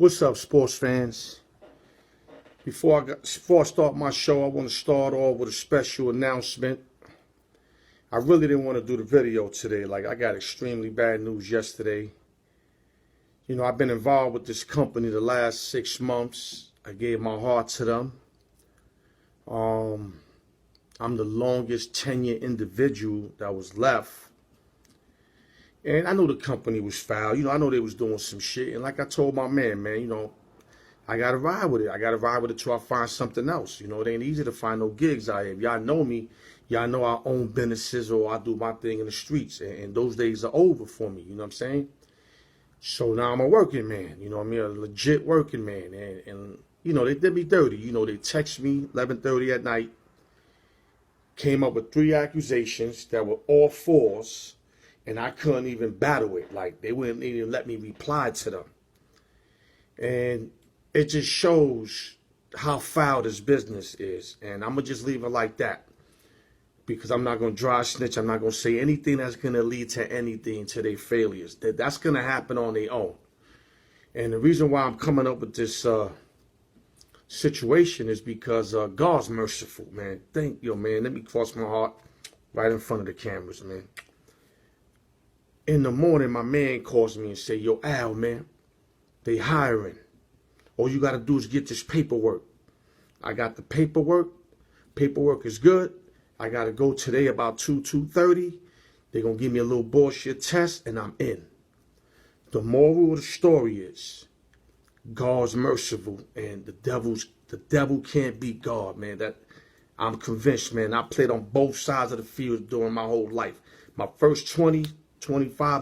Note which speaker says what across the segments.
Speaker 1: What's up, sports fans? Before I start my show, I want to start off with a special announcement. I really didn't want to do the video today. I got extremely bad news yesterday. You know, I've been involved with this company the last 6 months. I gave my heart to them. I'm the longest tenured individual that was left. And I know the company was foul. You know, I know they was doing some shit. And like I told my man, you know, I got to ride with it. I got to ride with it till I find something else. You know, it ain't easy to find no gigs out here. If y'all know me, y'all know I own businesses or I do my thing in the streets. And those days are over for me. You know what I'm saying? So now I'm a working man. You know what I mean? A legit working man. And you know, they did me dirty. You know, they text me 11:30 at night. Came up with 3 accusations that were all false. And I couldn't even battle it. Like, they wouldn't even let me reply to them. And it just shows how foul this business is. And I'm going to just leave it like that. Because I'm not going to dry snitch. I'm not going to say anything that's going to lead to anything, to their failures. That's going to happen on their own. And the reason why I'm coming up with this situation is because God's merciful, man. Thank you, man. Let me cross my heart right in front of the cameras, man. In the morning, my man calls me and say, yo, Al, man, they hiring. All you got to do is get this paperwork. I got the paperwork. Paperwork is good. I got to go today about 2:30. They're going to give me a little bullshit test, and I'm in. The moral of the story is God's merciful, and the devil can't beat God, man. That I'm convinced, man. I played on both sides of the field during my whole life. My first 25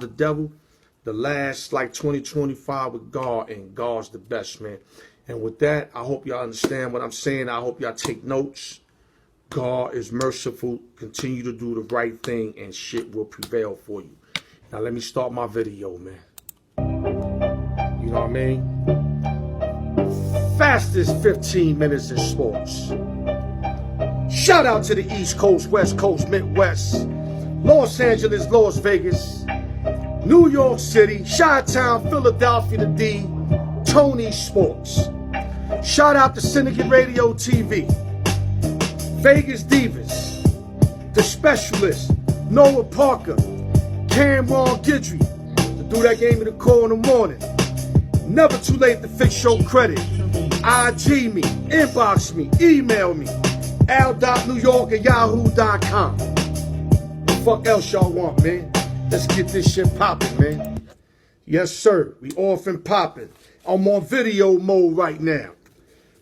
Speaker 1: the devil, the last 20-25 with God, and God's the best, man. And with that, I hope y'all understand what I'm saying. I hope y'all take notes. God is merciful. Continue to do the right thing and shit will prevail for you. Now let me start my video, man. You know what I mean? Fastest 15 minutes in sports. Shout out to the East Coast, West Coast, Midwest, Los Angeles, Las Vegas, New York City, Chi-Town, Philadelphia, the D, Tony Sports. Shout out to Syndicate Radio TV, Vegas Divas, The Specialist, Noah Parker, Cameron Guidry, to do that game in the call in the morning. Never too late to fix your credit. IG me, inbox me, email me, al.newyork@yahoo.com. What the fuck else y'all want, man? Let's get this shit popping, man. Yes, sir. We off and popping. I'm on video mode right now.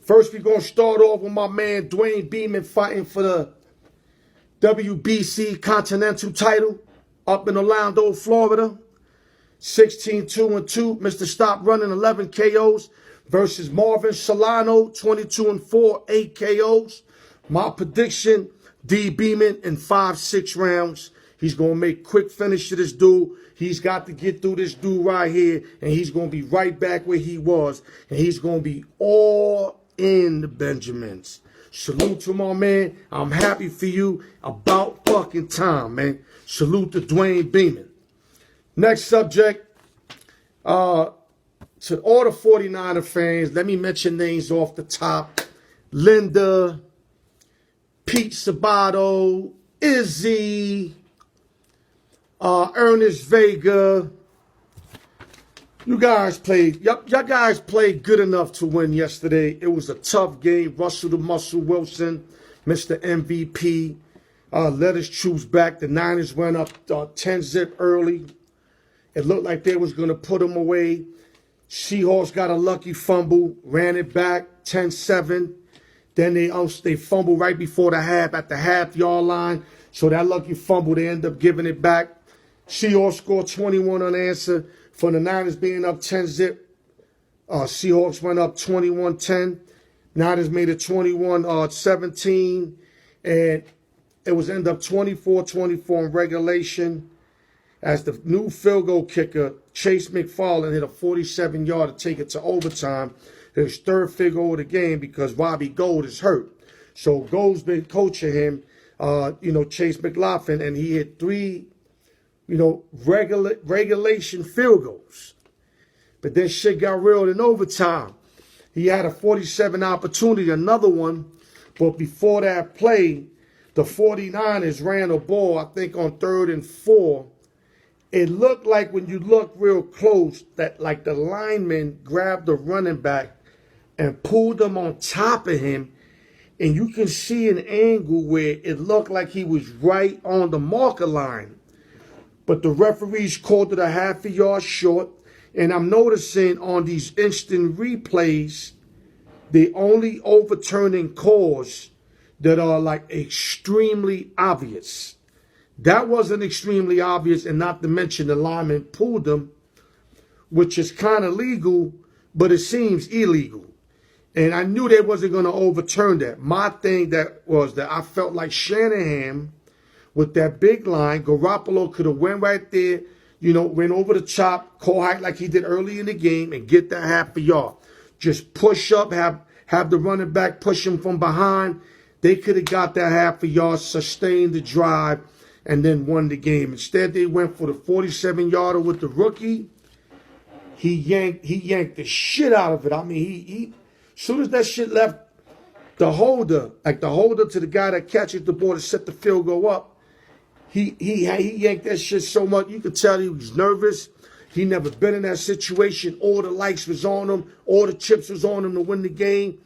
Speaker 1: First, we're going to start off with my man Dwayne Beeman fighting for the WBC Continental title up in Orlando, Florida. 16-2-2. Mr. Stop Running, 11 KOs. Versus Marvin Solano, 22-4, 8 KOs. My prediction, D. Beeman in 5-6 rounds. He's going to make quick finish to this dude. He's got to get through this dude right here, and he's going to be right back where he was, and he's going to be all in the Benjamins. Salute to my man. I'm happy for you. About fucking time, man. Salute to Dwayne Beeman. Next subject, to all the 49er fans, let me mention names off the top. Linda, Pete Sabato, Izzy, Ernest Vega. You guys played, y'all guys played good enough to win yesterday. It was a tough game. Russell the Muscle Wilson, Mr. MVP, led his troops back. The Niners went up 10-zip early. It looked like they was going to put them away. Seahawks got a lucky fumble, ran it back, 10-7. Then they fumbled right before the half, at the half-yard line. So that lucky fumble, they end up giving it back. Seahawks scored 21 unanswered. For the Niners being up 10-zip, Seahawks went up 21-10. Niners made it 21-17. And it was end up 24-24 in regulation. As the new field goal kicker, Chase McFarland, hit a 47-yard to take it to overtime. His third field goal of the game because Robbie Gould is hurt. So Gould's been coaching him, Chase McLaughlin, and he hit 3, regulation field goals. But then shit got real in overtime. He had a 47 opportunity, another one. But before that play, the 49ers ran a ball, I think on 3rd and 4. It looked like when you look real close that like the lineman grabbed the running back and pulled him on top of him. And you can see an angle where it looked like he was right on the marker line. But the referees called it a half a yard short. And I'm noticing on these instant replays, they only overturning calls that are like extremely obvious. That wasn't extremely obvious, and not to mention the lineman pulled them, which is kind of legal, but it seems illegal. And I knew they wasn't going to overturn that. My thing that was that I felt like Shanahan, with that big line, Garoppolo could have went right there, went over the top, call height like he did early in the game, and get that half a yard. Just push up, have the running back push him from behind. They could have got that half a yard, sustained the drive, and then won the game. Instead, they went for the 47-yarder with the rookie. He yanked the shit out of it. I mean, he as soon as that shit left the holder, like the holder to the guy that catches the ball to set the field goal up, he yanked that shit so much you could tell he was nervous. He never been in that situation. All the lights was on him. All the chips was on him to win the game.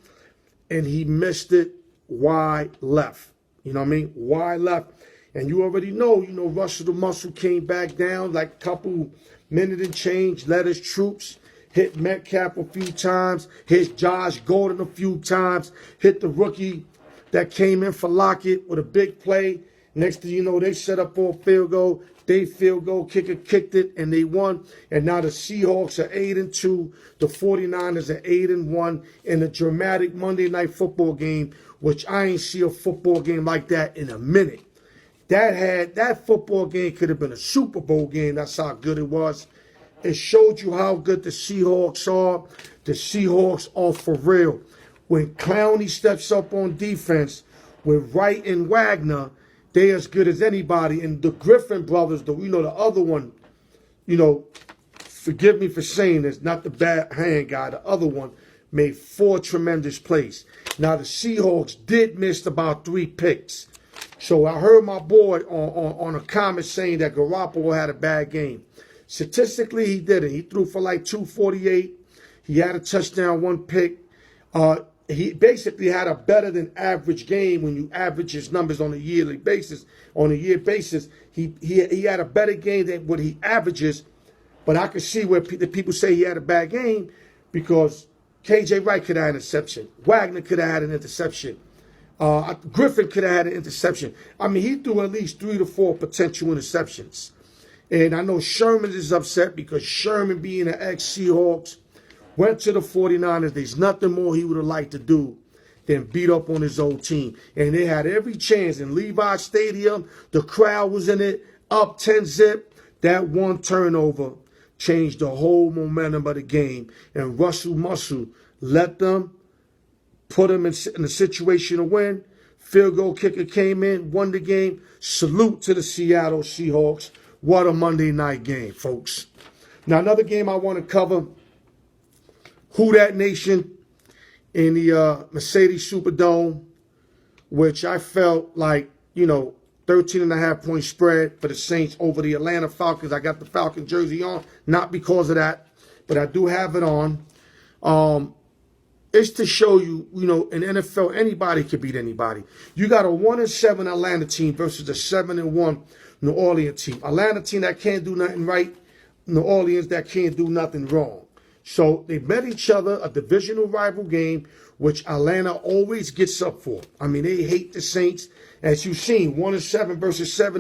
Speaker 1: And he missed it wide left. You know what I mean? Wide left. And you already know, Russell the Muscle came back down like a couple minute and change, led his troops, hit Metcalf a few times, hit Josh Gordon a few times, hit the rookie that came in for Lockett with a big play. Next thing you know, they set up for a field goal. They field goal kicker kicked it, and they won. And now the Seahawks are 8-2. The 49ers are 8-1 in a dramatic Monday Night Football game, which I ain't see a football game like that in a minute. That football game could have been a Super Bowl game. That's how good it was. It showed you how good the Seahawks are. The Seahawks are for real. When Clowney steps up on defense with Wright and Wagner, they as good as anybody. And the Griffin brothers, the other one, forgive me for saying this, not the bad hand guy, the other one made 4 tremendous plays. Now, the Seahawks did miss about 3 picks. So I heard my boy on a comment saying that Garoppolo had a bad game. Statistically, he didn't. He threw for like 248. He had a touchdown, 1 pick. He basically had a better than average game when you average his numbers on a yearly basis. On a year basis, he had a better game than what he averages. But I could see where the people say he had a bad game because KJ Wright could have had an interception. Wagner could have had an interception. Griffin could have had an interception. I mean, he threw at least 3 to 4 potential interceptions. And I know Sherman is upset because Sherman, being an ex-Seahawks, went to the 49ers. There's nothing more he would have liked to do than beat up on his old team. And they had every chance in Levi Stadium. The crowd was in it, up 10-zip. That one turnover changed the whole momentum of the game. And Russell Muscle let them put him in a situation to win. Field goal kicker came in, won the game. Salute to the Seattle Seahawks. What a Monday night game, folks. Now, another game I want to cover, Who Dat Nation in the Mercedes Superdome, which I felt like, 13.5-point spread for the Saints over the Atlanta Falcons. I got the Falcon jersey on, not because of that, but I do have it on. It's to show you, in NFL, anybody can beat anybody. You got a 1-7 Atlanta team versus a 7-1 New Orleans team. Atlanta team that can't do nothing right, New Orleans that can't do nothing wrong. So they met each other, a divisional rival game, which Atlanta always gets up for. I mean, they hate the Saints. As you've seen, 1-7 versus 7